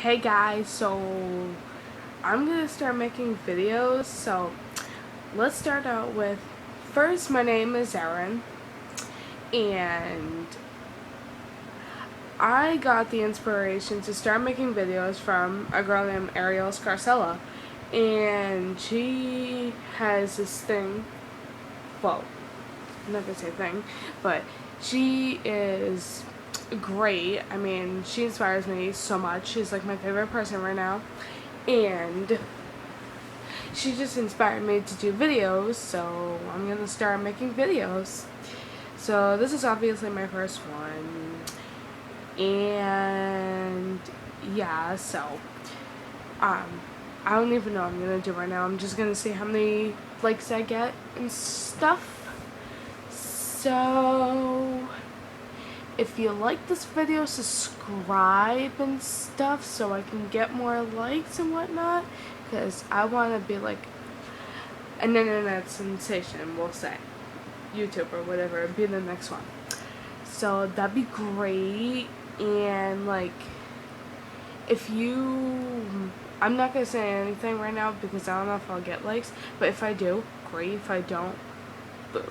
Hey guys, so I'm gonna start making videos. So let's start out with, first, my name is Erin, and I got the inspiration to start making videos from a girl named Ariel Scarcella, and she has this thing, well, I'm not gonna say thing, but she is great. I mean, she inspires me so much. She's like my favorite person right now, and she just inspired me to do videos, so I'm gonna start making videos. So this is obviously my first one, and yeah, so I don't even know what I'm gonna do right now. I'm just gonna see how many likes I get and stuff. So if you like this video, subscribe and stuff so I can get more likes and whatnot, because I want to be like an internet sensation, we'll say, YouTube or whatever, be the next one. So that'd be great. And like, if you, I'm not gonna say anything right now because I don't know if I'll get likes, but if I do, great. If I don't, boo.